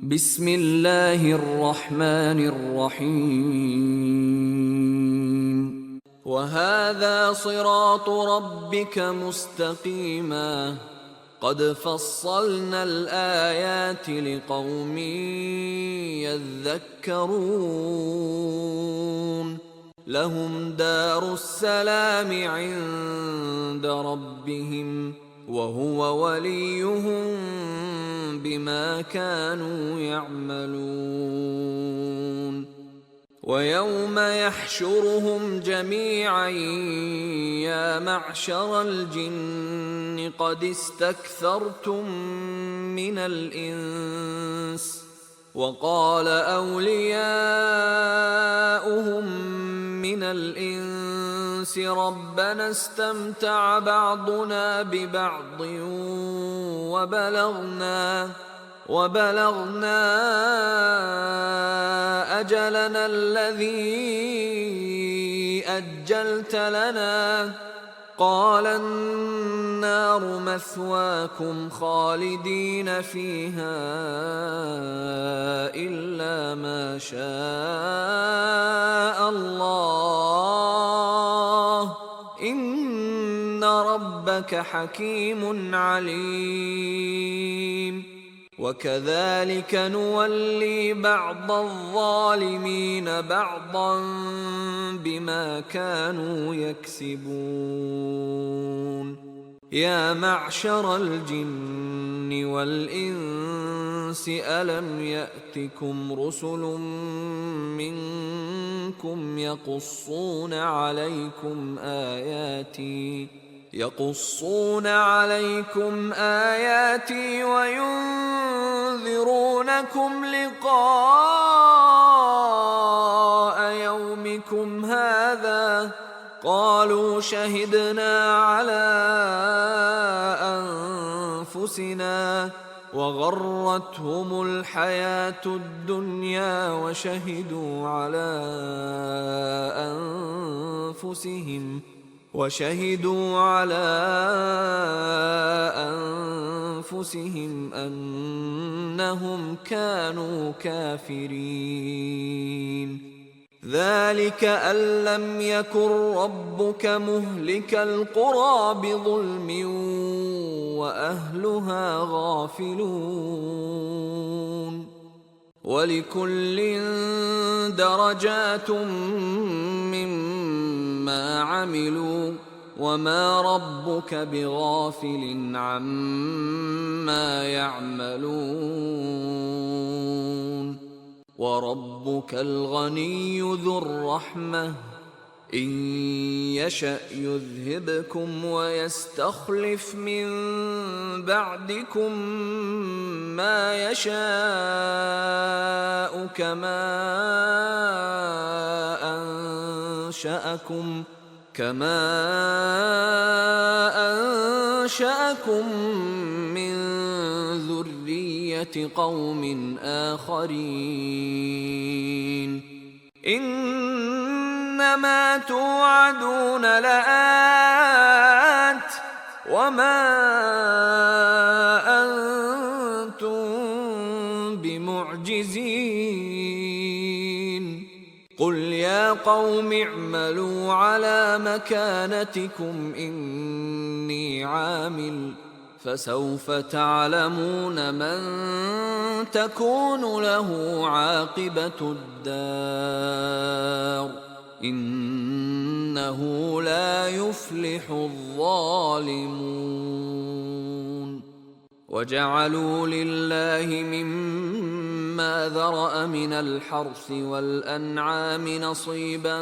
بسم الله الرحمن الرحيم وهذا صراط ربك مستقيما قد فصلنا الآيات لقوم يذكرون لهم دار السلام عند ربهم وهو وليهم بما كانوا يعملون ويوم يحشرهم جميعا يا معشر الجن قد استكثرتم من الإنس وقال أولياؤهم من الإنس ربنا استمتع بعضنا ببعض وبلغنا أجلنا الذي أجلت لنا قال النار مثواكم خالدين فيها إلا ما شاء الله إن ربك حكيم عليم وكذلك نولي بعض الظالمين بعضا بما كانوا يكسبون يا معشر الجن والإنس ألم يأتكم رسل منكم يقصون عليكم آياتي وينذرونكم لقاء يومكم هذا قالوا شهدنا على أنفسنا وغرتهم الحياة الدنيا وشهدوا على أنفسهم أنهم كانوا كافرين ذلك أن لم يكن ربك مهلك القرى بظلم وأهلها غافلون ولكل درجات مما عملوا وما ربك بغافل عما يعملون وربك الغني ذو الرحمة إن يشأ يذهبكم ويستخلف من بعدكم ما يشاء كما أنشأكم من ذرية قوم آخرين إنما توعدون لآت وما أنتم بمعجزين قل يا قوم اعملوا على مكانتكم إني عامل فسوف تعلمون من تكون له عاقبة الدار إنه لا يفلح الظالمون وجعلوا لله مما ذرأ من الحرث والأنعام نصيبا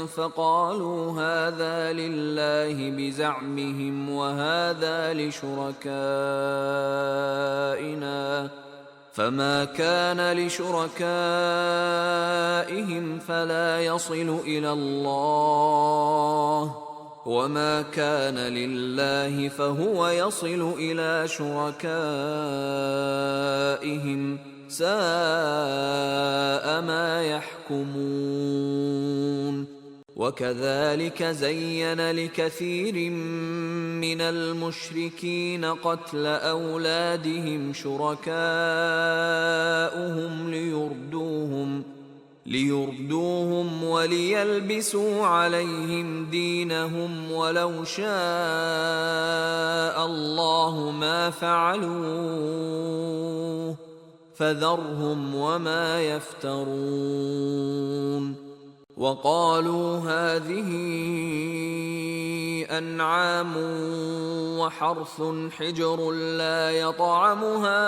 فقالوا هذا لله بزعمهم وهذا لشركائنا فما كان لشركائهم فلا يصل إلى الله وما كان لله فهو يصل إلى شركائهم ساء ما يحكمون وكذلك زين لكثير من المشركين قتل أولادهم شركاؤهم ليردوهم وليلبسوا عليهم دينهم ولو شاء الله ما فعلوه فذرهم وما يفترون. وقالوا هذه أنعام وحرث حجر لا يطعمها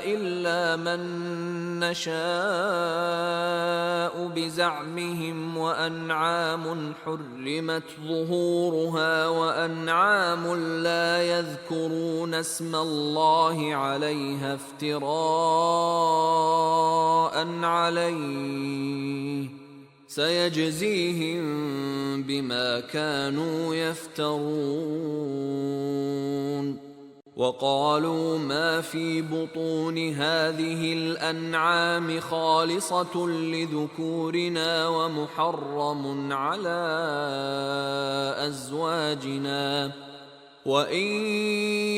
إلا من نشاء بزعمهم وأنعام حرمت ظهورها وأنعام لا يذكرون اسم الله عليها افتراء عليه سيجزيهم بما كانوا يفترون. وقالوا ما في بطون هذه الأنعام خالصة لذكورنا ومحرم على أزواجنا وإن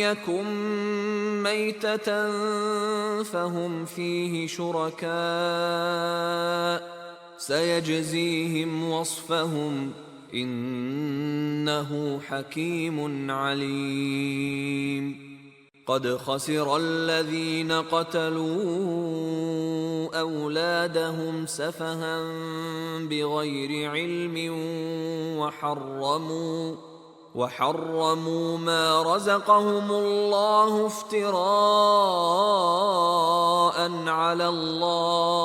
يكن ميتة فهم فيه شركاء سيجزيهم وصفهم إنه حكيم عليم. قد خسر الذين قتلوا أولادهم سفها بغير علم وحرموا ما رزقهم الله افتراء على الله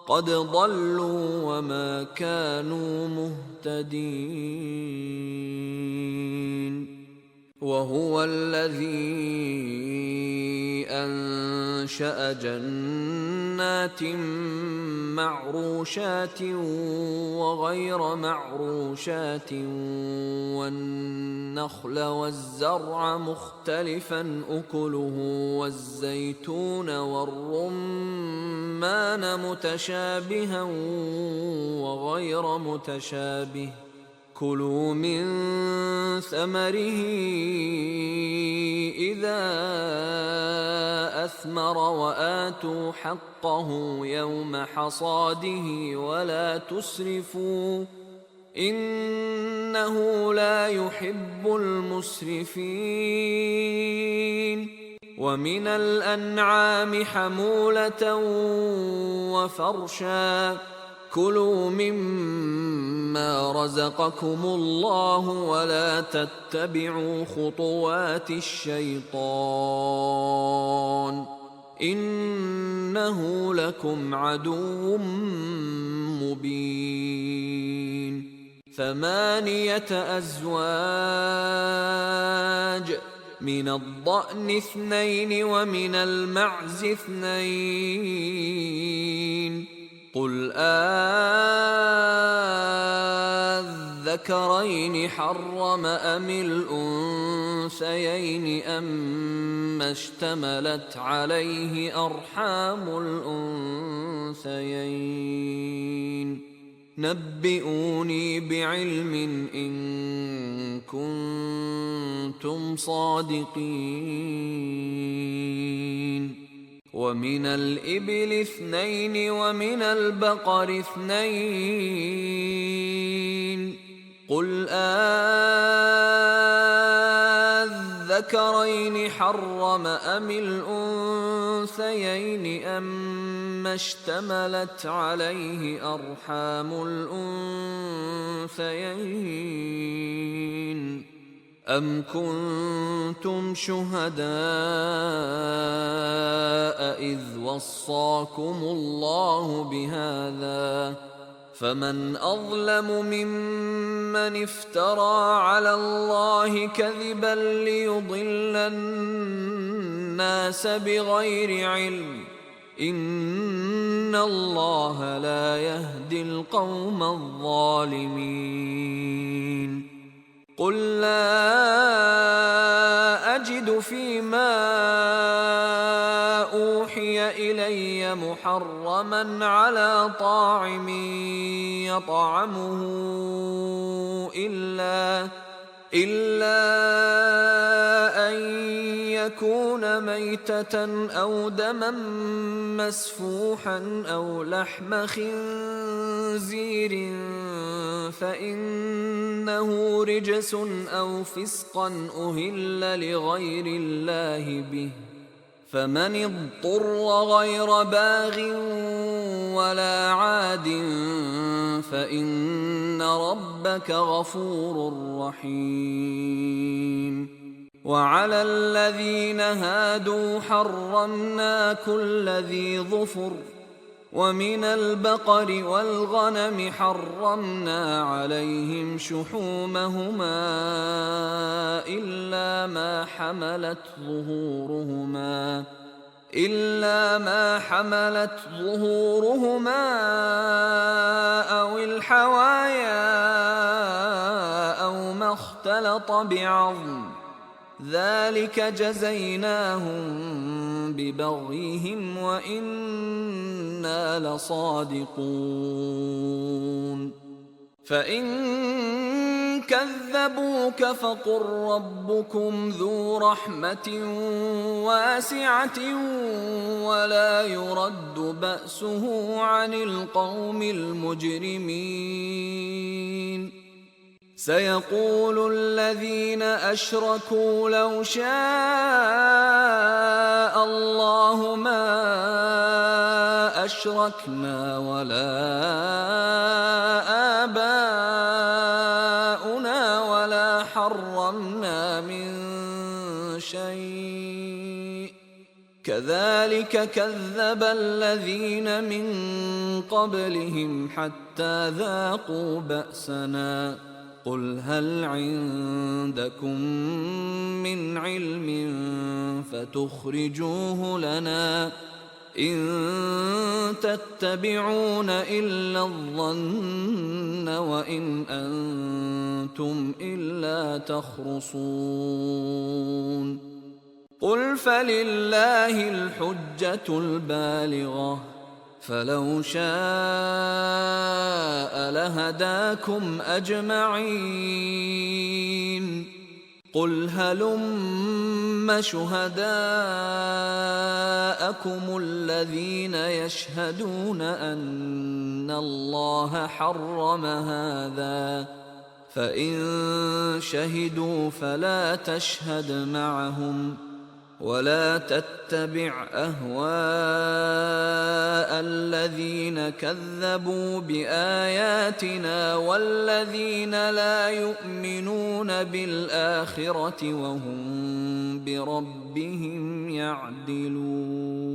قد ضلوا وما كانوا مهتدين. وهو الذي أنشأ جنات معروشات وغير معروشات والنخل والزرع مختلفا أكله والزيتون والرمان متشابها وغير متشابه كلوا من ثمره إذا أثمر وآتوا حقه يوم حصاده ولا تسرفوا إنه لا يحب المسرفين. ومن الأنعام حمولة وفرشا كلوا مما رزقكم الله ولا تتبعوا خطوات الشيطان إنه لكم عدو مبين. 8 أزواج من الضأن 2 ومن المعز 2 قل أذكرين حرم أم الأنثيين أما اشتملت عليه أرحام الأنثيين نبئوني بعلم إن كنتم صادقين. ومن الإبل 2 ومن البقر 2 قل أذكرين حرم أم الأنثيين أما اشتملت عليه أرحام الأنثيين أم كنتم شهداء إذ وصاكم الله بهذا فمن أظلم ممن افترى على الله كذبا ليضل الناس بغير علم إن الله لا يهدي القوم الظالمين. قل لا أجد فيما أوحي إلي محرما على طاعم يطعمه إلا أن يكون ميتة أو دما مسفوحا أو لحم خنزير فإنه رجس أو فسقا أهل لغير الله به، فمن اضطر غير باغ ولا عاد فإن ربك غفور رحيم. وعلى الذين هادوا حرمنا كل ذي ظفر، ومن البقر والغنم حرمنا عليهم شحومهما إلا ما حملت ظهورهما أو الحوايا أو ما اختلط بعظم، ذلك جزيناهم ببغيهم وإنا لصادقون. فإن كذبوك فقل ربكم ذو رحمة واسعة ولا يرد بأسه عن القوم المجرمين. سيقول الذين أشركوا لو شاء الله ما أشركنا ولا آباؤنا ولا حرمنا من شيء كذلك كذب الذين من قبلهم حتى ذاقوا بأسنا. قل هل عندكم من علم فتخرجوه لنا إن تتبعون إلا الظن وإن أنتم إلا تخرصون. قل فلله الحجة البالغة فلو شاء لهداكم أجمعين. قل هلم شهداءكم الذين يشهدون أن الله حرم هذا، فإن شهدوا فلا تشهد معهم ولا تتبع أهواء الذين كذبوا بآياتنا والذين لا يؤمنون بالآخرة وهم بربهم يعدلون.